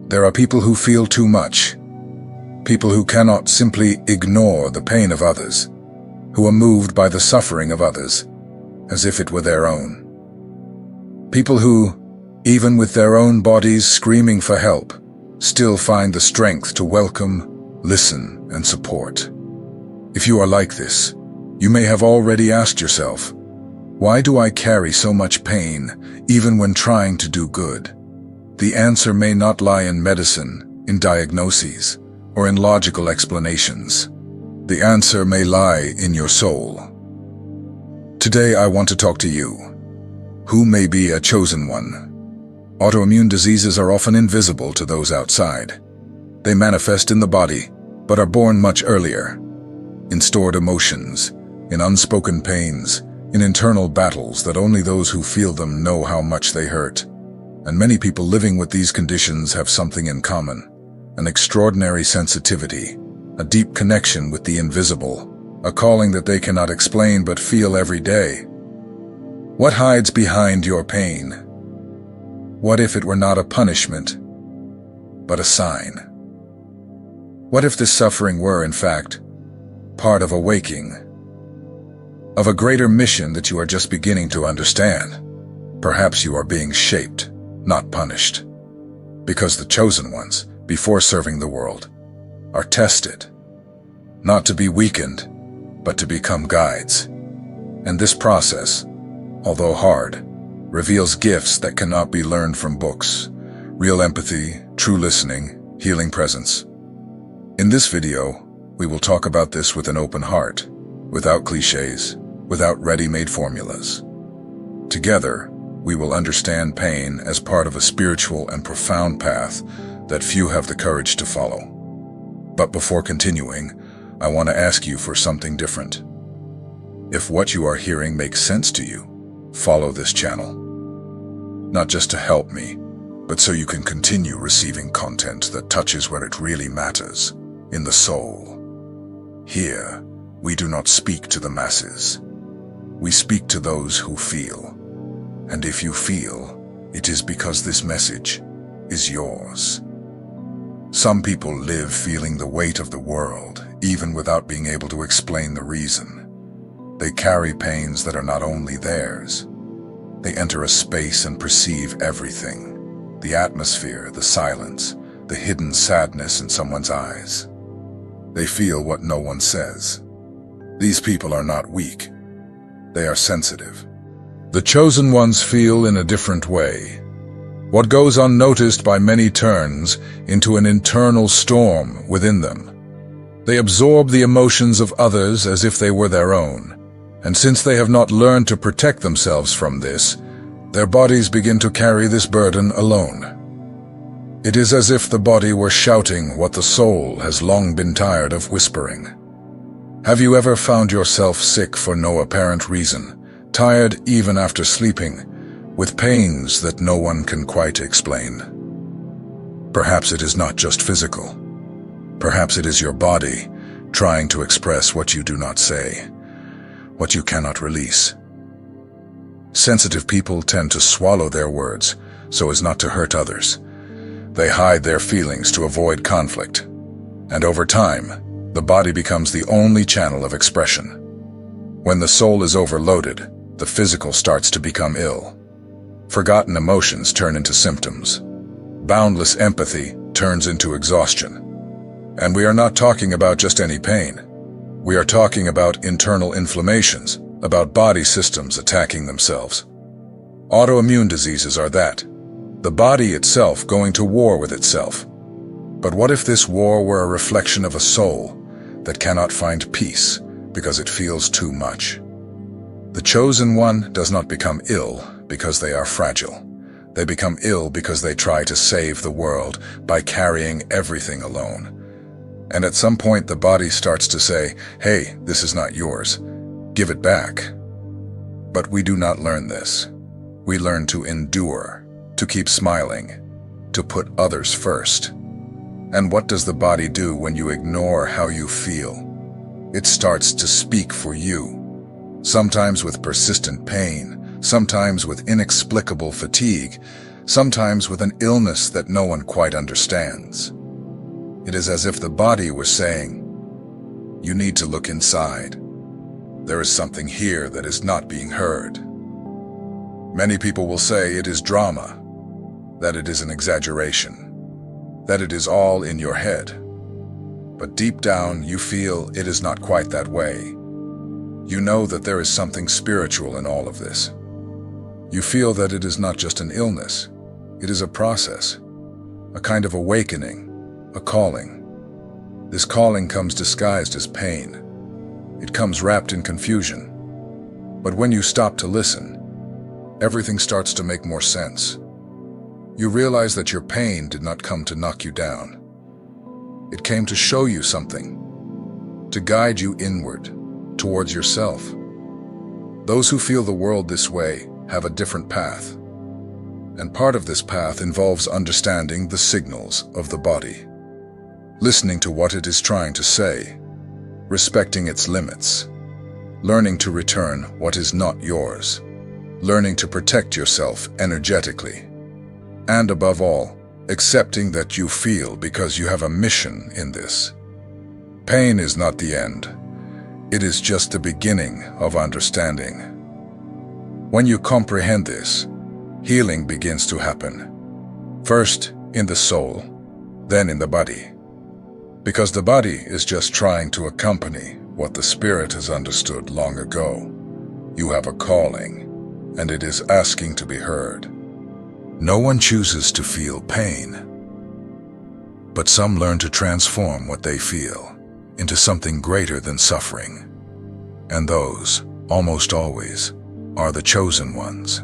There are people who feel too much, people who cannot simply ignore the pain of others, who are moved by the suffering of others, as if it were their own. People who, even with their own bodies screaming for help, still find the strength to welcome, listen, and support. If you are like this, you may have already asked yourself, why do I carry so much pain, even when trying to do good? The answer may not lie in medicine, in diagnoses, or in logical explanations. The answer may lie in your soul. Today I want to talk to you, who may be a chosen one. Autoimmune diseases are often invisible to those outside. They manifest in the body, but are born much earlier, in stored emotions, in unspoken pains, in internal battles that only those who feel them know how much they hurt. And many people living with these conditions have something in common: an extraordinary sensitivity, a deep connection with the invisible, a calling that they cannot explain but feel every day. What hides behind your pain? What if it were not a punishment, but a sign? What if this suffering were, in fact, part of a waking, of a greater mission that you are just beginning to understand? Perhaps you are being shaped, not punished, because the chosen ones, before serving the world, are tested, not to be weakened, but to become guides. And this process, although hard, reveals gifts that cannot be learned from books: real empathy, true listening, healing presence. In this video, we will talk about this with an open heart, without cliches, without ready-made formulas. Together, we will understand pain as part of a spiritual and profound path that few have the courage to follow. But before continuing, I want to ask you for something different. If what you are hearing makes sense to you, follow this channel. Not just to help me, but so you can continue receiving content that touches where it really matters, in the soul. Here, we do not speak to the masses. We speak to those who feel. And if you feel, it is because this message is yours. Some people live feeling the weight of the world, even without being able to explain the reason. They carry pains that are not only theirs. They enter a space and perceive everything: the atmosphere, the silence, the hidden sadness in someone's eyes. They feel what no one says. These people are not weak. They are sensitive. The chosen ones feel in a different way. What goes unnoticed by many turns into an internal storm within them. They absorb the emotions of others as if they were their own. And since they have not learned to protect themselves from this, their bodies begin to carry this burden alone. It is as if the body were shouting what the soul has long been tired of whispering. Have you ever found yourself sick for no apparent reason, tired even after sleeping, with pains that no one can quite explain? Perhaps it is not just physical. Perhaps it is your body trying to express what you do not say, what you cannot release. Sensitive people tend to swallow their words so as not to hurt others. They hide their feelings to avoid conflict. And over time, the body becomes the only channel of expression. When the soul is overloaded, the physical starts to become ill. Forgotten emotions turn into symptoms. Boundless empathy turns into exhaustion. And we are not talking about just any pain. We are talking about internal inflammations, about body systems attacking themselves. Autoimmune diseases are that. The body itself going to war with itself. But what if this war were a reflection of a soul that cannot find peace because it feels too much? The chosen one does not become ill because they are fragile. They become ill because they try to save the world by carrying everything alone. And at some point the body starts to say, "Hey, this is not yours. Give it back." But we do not learn this. We learn to endure, to keep smiling, to put others first. And what does the body do when you ignore how you feel? It starts to speak for you. Sometimes with persistent pain, sometimes with inexplicable fatigue, sometimes with an illness that no one quite understands. It is as if the body was saying, "You need to look inside. There is something here that is not being heard." Many people will say it is drama, that it is an exaggeration, that it is all in your head. But deep down, you feel it is not quite that way. You know that there is something spiritual in all of this. You feel that it is not just an illness, it is a process, a kind of awakening, a calling. This calling comes disguised as pain. It comes wrapped in confusion. But when you stop to listen, everything starts to make more sense. You realize that your pain did not come to knock you down. It came to show you something, to guide you inward, towards yourself. Those who feel the world this way have a different path. And part of this path involves understanding the signals of the body, listening to what it is trying to say, respecting its limits, learning to return what is not yours, learning to protect yourself energetically, and above all, accepting that you feel because you have a mission in this. Pain is not the end. It is just the beginning of understanding. When you comprehend this, healing begins to happen. First in the soul, then in the body. Because the body is just trying to accompany what the spirit has understood long ago. You have a calling, and it is asking to be heard. No one chooses to feel pain, but some learn to transform what they feel into something greater than suffering. And those, almost always, are the chosen ones.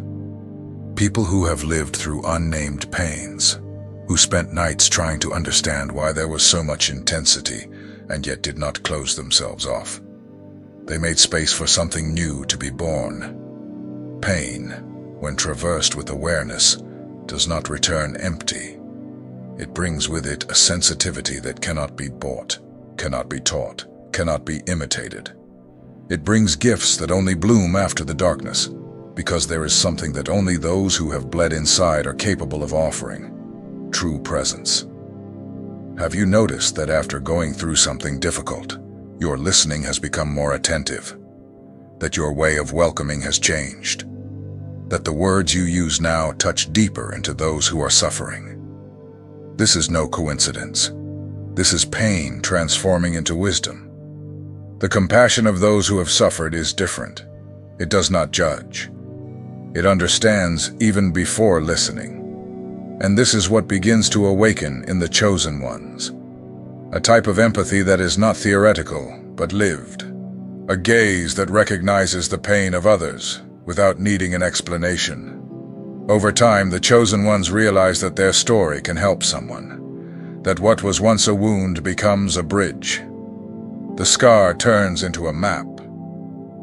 People who have lived through unnamed pains, who spent nights trying to understand why there was so much intensity and yet did not close themselves off. They made space for something new to be born. Pain, when traversed with awareness, does not return empty. It brings with it a sensitivity that cannot be bought, cannot be taught, cannot be imitated. It brings gifts that only bloom after the darkness, because there is something that only those who have bled inside are capable of offering: true presence. Have you noticed that after going through something difficult, your listening has become more attentive? That your way of welcoming has changed? That the words you use now touch deeper into those who are suffering? This is no coincidence. This is pain transforming into wisdom. The compassion of those who have suffered is different. It does not judge. It understands even before listening. And this is what begins to awaken in the chosen ones. A type of empathy that is not theoretical, but lived. A gaze that recognizes the pain of others without needing an explanation. Over time, the chosen ones realize that their story can help someone, that what was once a wound becomes a bridge. The scar turns into a map.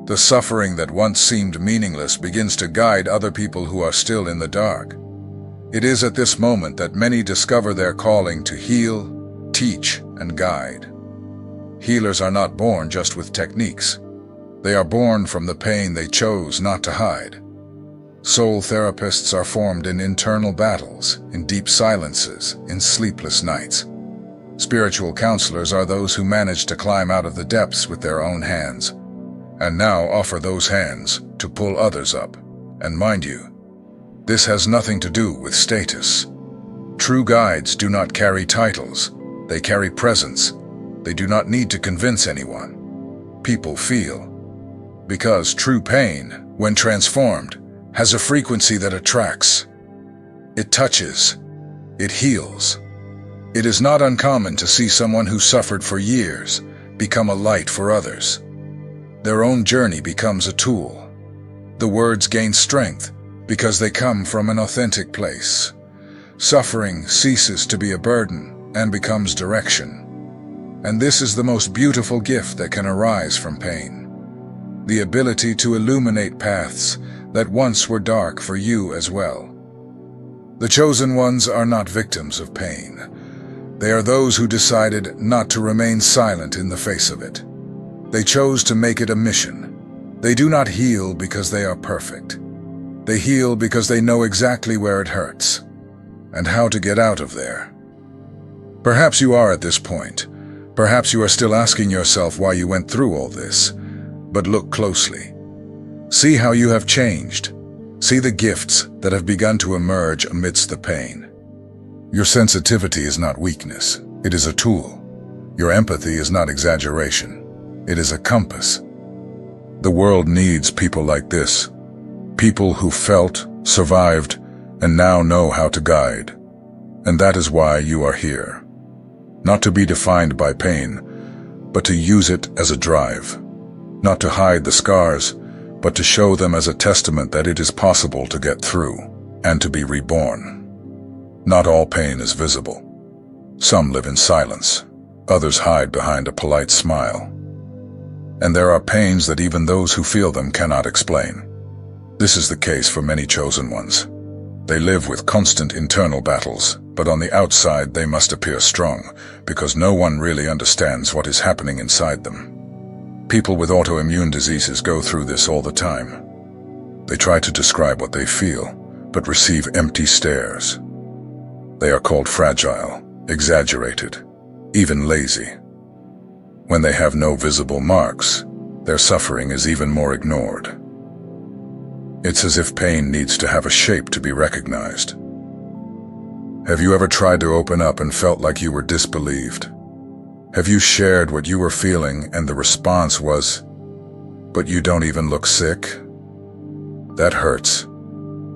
The suffering that once seemed meaningless begins to guide other people who are still in the dark. It is at this moment that many discover their calling to heal, teach, and guide. Healers are not born just with techniques. They are born from the pain they chose not to hide. Soul therapists are formed in internal battles, in deep silences, in sleepless nights. Spiritual counselors are those who manage to climb out of the depths with their own hands, and now offer those hands to pull others up. And mind you, this has nothing to do with status. True guides do not carry titles. They carry presence. They do not need to convince anyone. People feel. Because true pain, when transformed, has a frequency that attracts. It touches. It heals. It is not uncommon to see someone who suffered for years become a light for others. Their own journey becomes a tool. The words gain strength because they come from an authentic place. Suffering ceases to be a burden and becomes direction. And this is the most beautiful gift that can arise from pain. The ability to illuminate paths that once were dark for you as well. The chosen ones are not victims of pain. They are those who decided not to remain silent in the face of it. They chose to make it a mission. They do not heal because they are perfect. They heal because they know exactly where it hurts, and how to get out of there. Perhaps you are at this point. Perhaps you are still asking yourself why you went through all this. But look closely. See how you have changed. See the gifts that have begun to emerge amidst the pain. Your sensitivity is not weakness. It is a tool. Your empathy is not exaggeration. It is a compass. The world needs people like this. People who felt, survived, and now know how to guide. And that is why you are here. Not to be defined by pain, but to use it as a drive. Not to hide the scars, but to show them as a testament that it is possible to get through and to be reborn. Not all pain is visible. Some live in silence. Others hide behind a polite smile. And there are pains that even those who feel them cannot explain. This is the case for many chosen ones. They live with constant internal battles, but on the outside they must appear strong, because no one really understands what is happening inside them. People with autoimmune diseases go through this all the time. They try to describe what they feel, but receive empty stares. They are called fragile, exaggerated, even lazy. When they have no visible marks, their suffering is even more ignored. It's as if pain needs to have a shape to be recognized. Have you ever tried to open up and felt like you were disbelieved? Have you shared what you were feeling and the response was, "But you don't even look sick"? That hurts,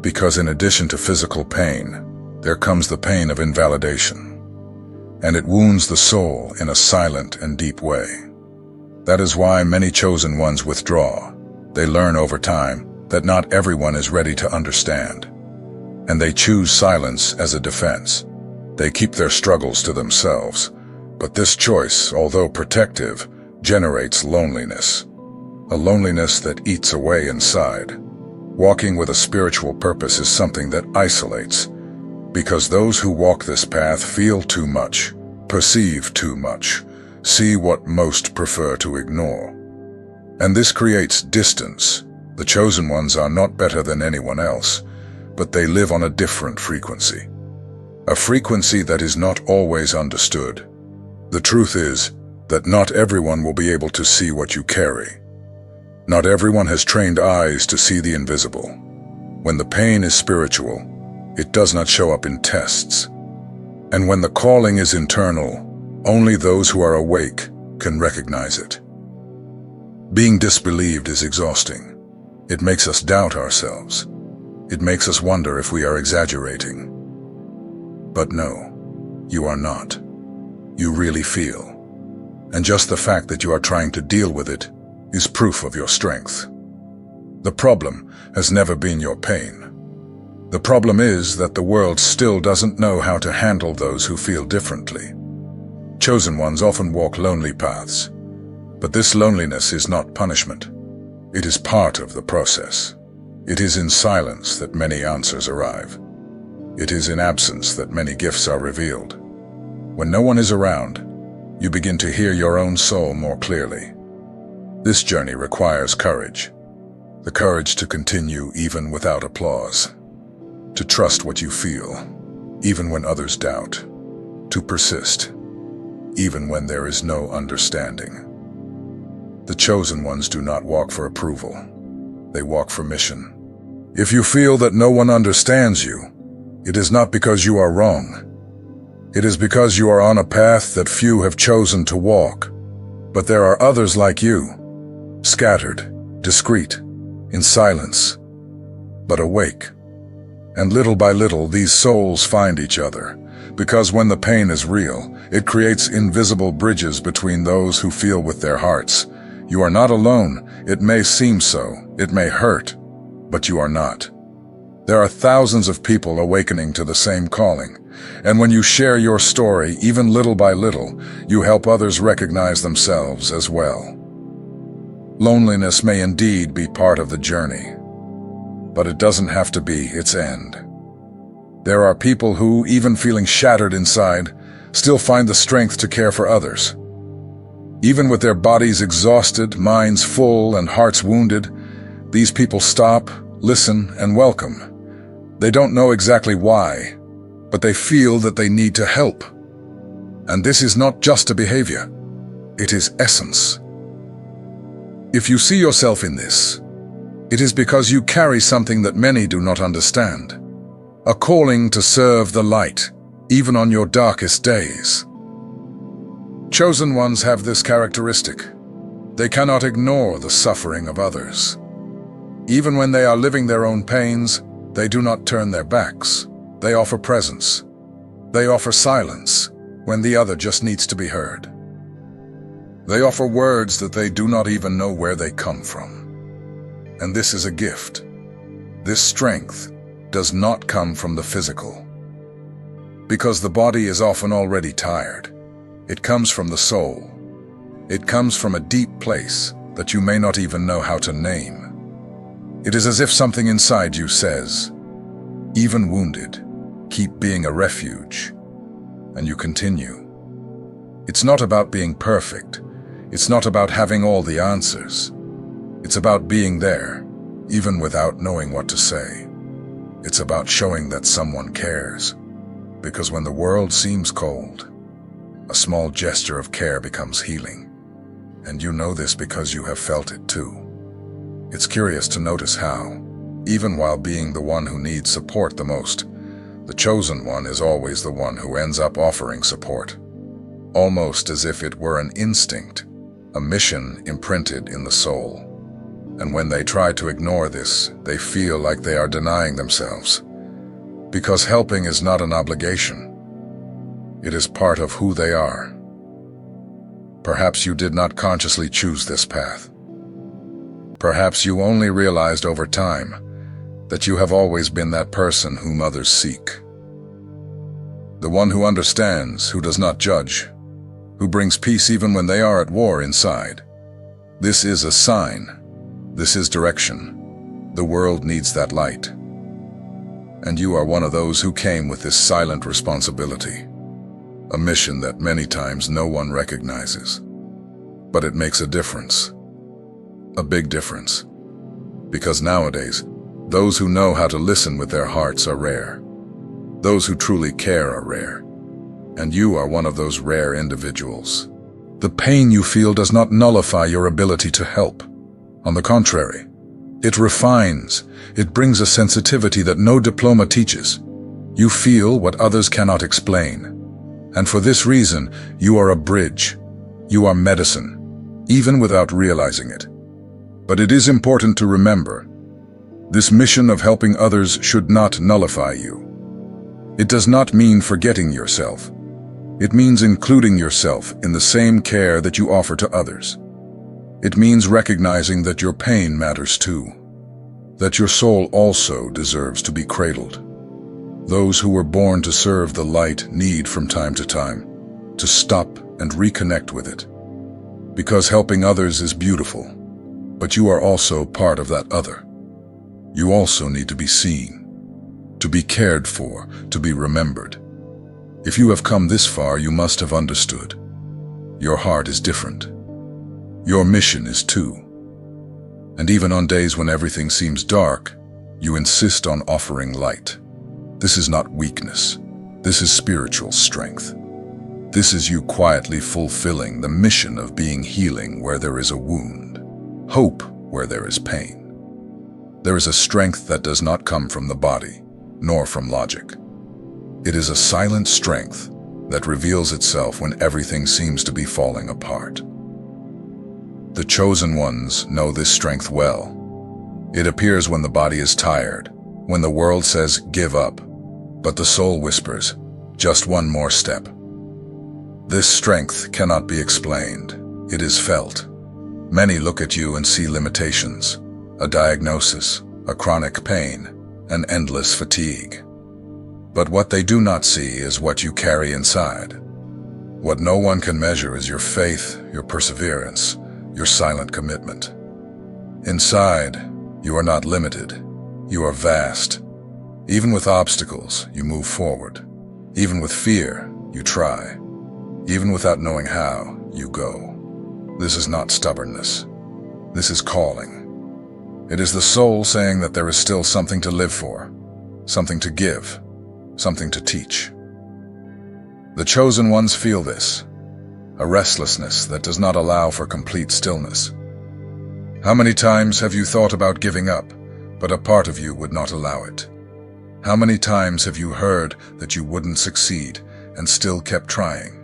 because in addition to physical pain, there comes the pain of invalidation. And it wounds the soul in a silent and deep way. That is why many chosen ones withdraw. They learn over time that not everyone is ready to understand. And they choose silence as a defense. They keep their struggles to themselves. But this choice, although protective, generates loneliness. A loneliness that eats away inside. Walking with a spiritual purpose is something that isolates, because those who walk this path feel too much, perceive too much, see what most prefer to ignore. And this creates distance. The chosen ones are not better than anyone else, but they live on a different frequency. A frequency that is not always understood. The truth is that not everyone will be able to see what you carry. Not everyone has trained eyes to see the invisible. When the pain is spiritual, it does not show up in tests. And when the calling is internal, only those who are awake can recognize it. Being disbelieved is exhausting. It makes us doubt ourselves. It makes us wonder if we are exaggerating. But no, you are not. You really feel. And just the fact that you are trying to deal with it is proof of your strength. The problem has never been your pain. The problem is that the world still doesn't know how to handle those who feel differently. Chosen ones often walk lonely paths, but this loneliness is not punishment. It is part of the process. It is in silence that many answers arrive. It is in absence that many gifts are revealed. When no one is around, you begin to hear your own soul more clearly. This journey requires courage. The courage to continue even without applause. To trust what you feel, even when others doubt. To persist, even when there is no understanding. The chosen ones do not walk for approval. They walk for mission. If you feel that no one understands you, it is not because you are wrong. It is because you are on a path that few have chosen to walk. But there are others like you, scattered, discreet, in silence, but awake. And little by little, these souls find each other, because when the pain is real, it creates invisible bridges between those who feel with their hearts. You are not alone. It may seem so, it may hurt, but you are not. There are thousands of people awakening to the same calling, and when you share your story, even little by little, you help others recognize themselves as well. Loneliness may indeed be part of the journey, but it doesn't have to be its end. There are people who, even feeling shattered inside, still find the strength to care for others. Even with their bodies exhausted, minds full, and hearts wounded, these people stop, listen, and welcome. They don't know exactly why, but they feel that they need to help. And this is not just a behavior, it is essence. If you see yourself in this, it is because you carry something that many do not understand, a calling to serve the light, even on your darkest days. Chosen ones have this characteristic. They cannot ignore the suffering of others. Even when they are living their own pains, they do not turn their backs. They offer presence. They offer silence when the other just needs to be heard. They offer words that they do not even know where they come from. And this is a gift. This strength does not come from the physical. Because the body is often already tired. It comes from the soul. It comes from a deep place that you may not even know how to name. It is as if something inside you says, even wounded, keep being a refuge. And you continue. It's not about being perfect. It's not about having all the answers. It's about being there, even without knowing what to say. It's about showing that someone cares. Because when the world seems cold, a small gesture of care becomes healing. And you know this because you have felt it too. It's curious to notice how, even while being the one who needs support the most, the chosen one is always the one who ends up offering support. Almost as if it were an instinct, a mission imprinted in the soul. And when they try to ignore this, they feel like they are denying themselves. Because helping is not an obligation. It is part of who they are. Perhaps you did not consciously choose this path. Perhaps you only realized over time that you have always been that person whom others seek. The one who understands, who does not judge, who brings peace even when they are at war inside. This is a sign. This is direction. The world needs that light. And you are one of those who came with this silent responsibility. A mission that many times no one recognizes. But it makes a difference. A big difference. Because nowadays, those who know how to listen with their hearts are rare. Those who truly care are rare. And you are one of those rare individuals. The pain you feel does not nullify your ability to help. On the contrary, it refines. It brings a sensitivity that no diploma teaches. You feel what others cannot explain. And for this reason, you are a bridge. You are medicine, even without realizing it. But it is important to remember, this mission of helping others should not nullify you. It does not mean forgetting yourself. It means including yourself in the same care that you offer to others. It means recognizing that your pain matters too, that your soul also deserves to be cradled. Those who were born to serve the light need from time to stop and reconnect with it. Because helping others is beautiful, but you are also part of that other. You also need to be seen, to be cared for, to be remembered. If you have come this far, you must have understood. Your heart is different. Your mission is too. And even on days when everything seems dark, you insist on offering light. This is not weakness. This is spiritual strength. This is you quietly fulfilling the mission of being healing where there is a wound, hope where there is pain. There is a strength that does not come from the body, nor from logic. It is a silent strength that reveals itself when everything seems to be falling apart. The chosen ones know this strength well. It appears when the body is tired, when the world says, give up, but the soul whispers, just one more step. This strength cannot be explained. It is felt. Many look at you and see limitations, a diagnosis, a chronic pain, an endless fatigue. But what they do not see is what you carry inside. What no one can measure is your faith, your perseverance, your silent commitment. Inside, you are not limited. You are vast. Even with obstacles, you move forward. Even with fear, you try. Even without knowing how, you go. This is not stubbornness. This is calling. It is the soul saying that there is still something to live for, something to give, something to teach. The chosen ones feel this, a restlessness that does not allow for complete stillness. How many times have you thought about giving up, but a part of you would not allow it? How many times have you heard that you wouldn't succeed and still kept trying?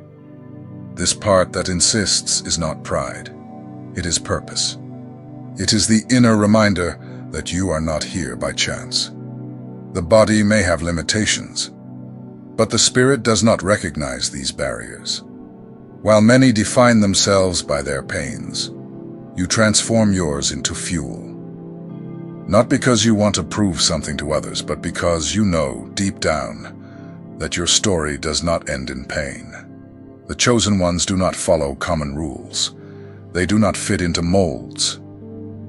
This part that insists is not pride. It is purpose. It is the inner reminder that you are not here by chance. The body may have limitations, but the spirit does not recognize these barriers. While many define themselves by their pains, you transform yours into fuel. Not because you want to prove something to others, but because you know, deep down, that your story does not end in pain. The chosen ones do not follow common rules. They do not fit into molds.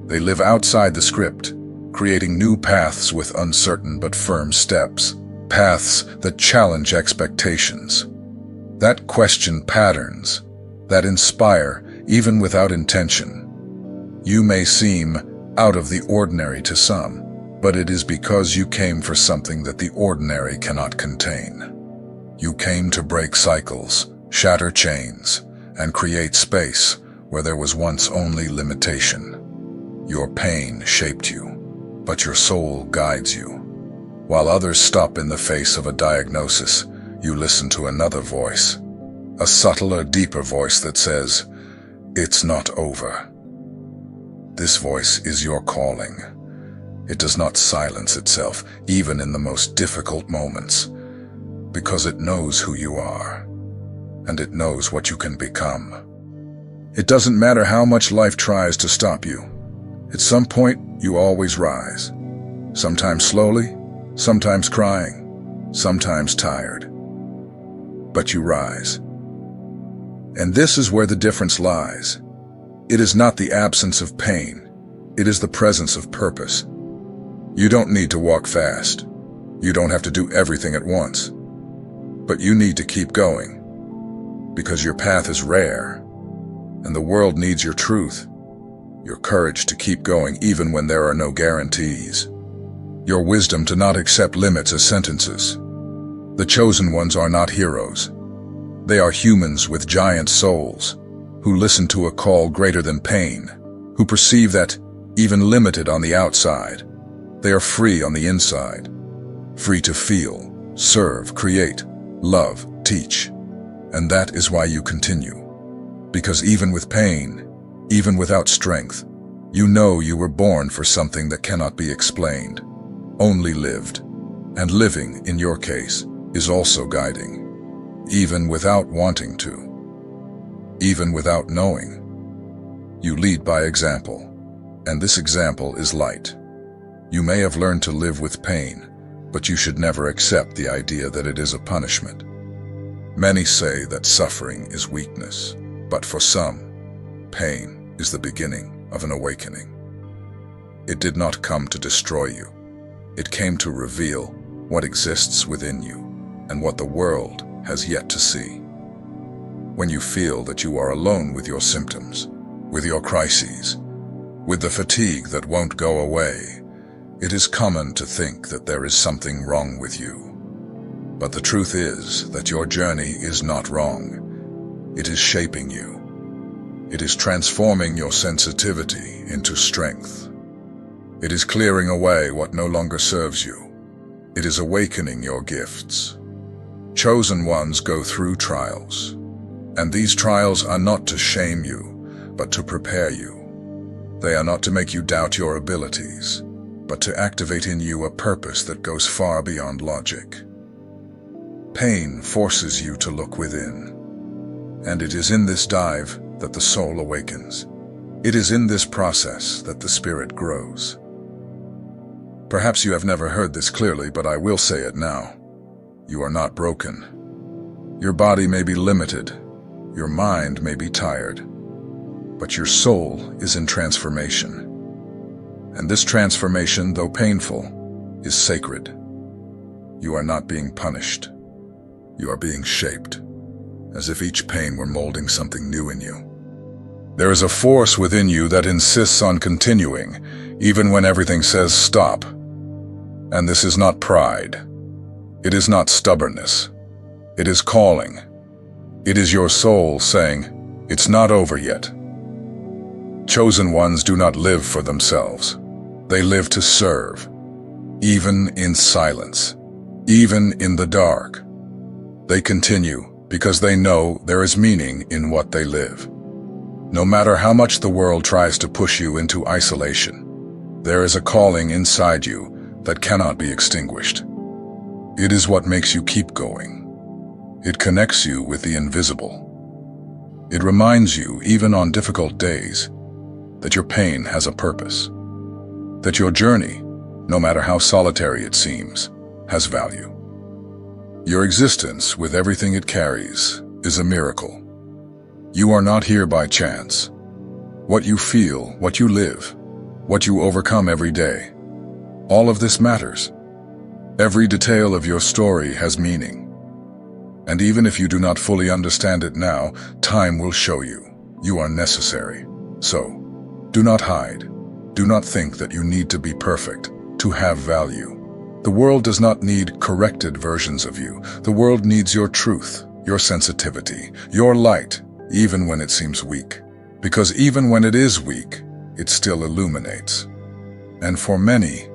They live outside the script, creating new paths with uncertain but firm steps, paths that challenge expectations, that question patterns, that inspire even without intention. You may seem out of the ordinary to some, but it is because you came for something that the ordinary cannot contain. You came to break cycles, shatter chains, and create space where there was once only limitation. Your pain shaped you, but your soul guides you. While others stop in the face of a diagnosis, you listen to another voice, a subtler, deeper voice that says, "It's not over." This voice is your calling. It does not silence itself, even in the most difficult moments, because it knows who you are, and it knows what you can become. It doesn't matter how much life tries to stop you. At some point, you always rise. Sometimes slowly, sometimes crying, sometimes tired. But you rise. And this is where the difference lies. It is not the absence of pain. It is the presence of purpose. You don't need to walk fast. You don't have to do everything at once. But you need to keep going, because your path is rare, and the world needs your truth, your courage to keep going even when there are no guarantees, your wisdom to not accept limits as sentences. The chosen ones are not heroes. They are humans with giant souls, who listen to a call greater than pain, who perceive that, even limited on the outside, they are free on the inside, free to feel, serve, create, love, teach. And that is why you continue. Because even with pain, even without strength, you know you were born for something that cannot be explained, only lived. And living, in your case, is also guiding, even without wanting to, even without knowing. You lead by example, and this example is light. You may have learned to live with pain, but you should never accept the idea that it is a punishment. Many say that suffering is weakness, but for some, pain is the beginning of an awakening. It did not come to destroy you. It came to reveal what exists within you and what the world has yet to see. When you feel that you are alone with your symptoms, with your crises, with the fatigue that won't go away, it is common to think that there is something wrong with you. But the truth is that your journey is not wrong. It is shaping you. It is transforming your sensitivity into strength. It is clearing away what no longer serves you. It is awakening your gifts. Chosen ones go through trials, and these trials are not to shame you, but to prepare you. They are not to make you doubt your abilities, but to activate in you a purpose that goes far beyond logic. Pain forces you to look within, and it is in this dive that the soul awakens. It is in this process that the spirit grows. Perhaps you have never heard this clearly, but I will say it now. You are not broken. Your body may be limited, your mind may be tired, but your soul is in transformation. And this transformation, though painful, is sacred. You are not being punished. You are being shaped, as if each pain were molding something new in you. There is a force within you that insists on continuing, even when everything says stop. And this is not pride. It is not stubbornness. It is calling. It is your soul saying, "It's not over yet." Chosen ones do not live for themselves. They live to serve, even in silence, even in the dark. They continue because they know there is meaning in what they live. No matter how much the world tries to push you into isolation, there is a calling inside you that cannot be extinguished. It is what makes you keep going. It connects you with the invisible. It reminds you, even on difficult days, that your pain has a purpose, that your journey, no matter how solitary it seems, has value. Your existence, with everything it carries, is a miracle. You are not here by chance. What you feel, what you live, what you overcome every day, all of this matters. Every detail of your story has meaning. And even if you do not fully understand it now, time will show you. You are necessary. So, do not hide. Do not think that you need to be perfect to have value. The world does not need corrected versions of you. The world needs your truth, your sensitivity, your light, even when it seems weak. Because even when it is weak, it still illuminates. And for many,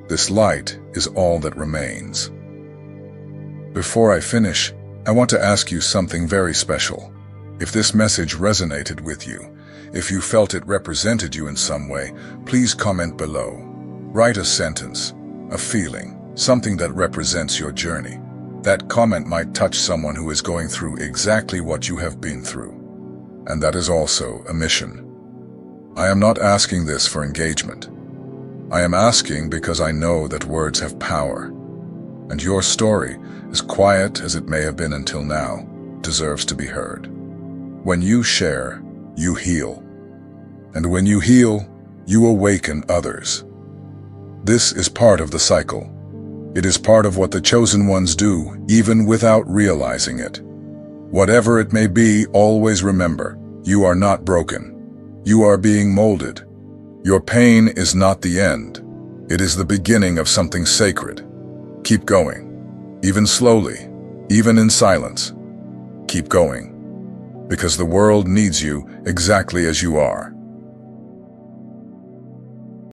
this light is all that remains. Before I finish, I want to ask you something very special. If this message resonated with you, if you felt it represented you in some way, please comment below. Write a sentence, a feeling, something that represents your journey. That comment might touch someone who is going through exactly what you have been through. And that is also a mission. I am not asking this for engagement. I am asking because I know that words have power. And your story, as quiet as it may have been until now, deserves to be heard. When you share, you heal. And when you heal, you awaken others. This is part of the cycle. It is part of what the chosen ones do, even without realizing it. Whatever it may be, always remember, you are not broken. You are being molded. Your pain is not the end. It is the beginning of something sacred. Keep going, even slowly, even in silence. Keep going, because the world needs you exactly as you are.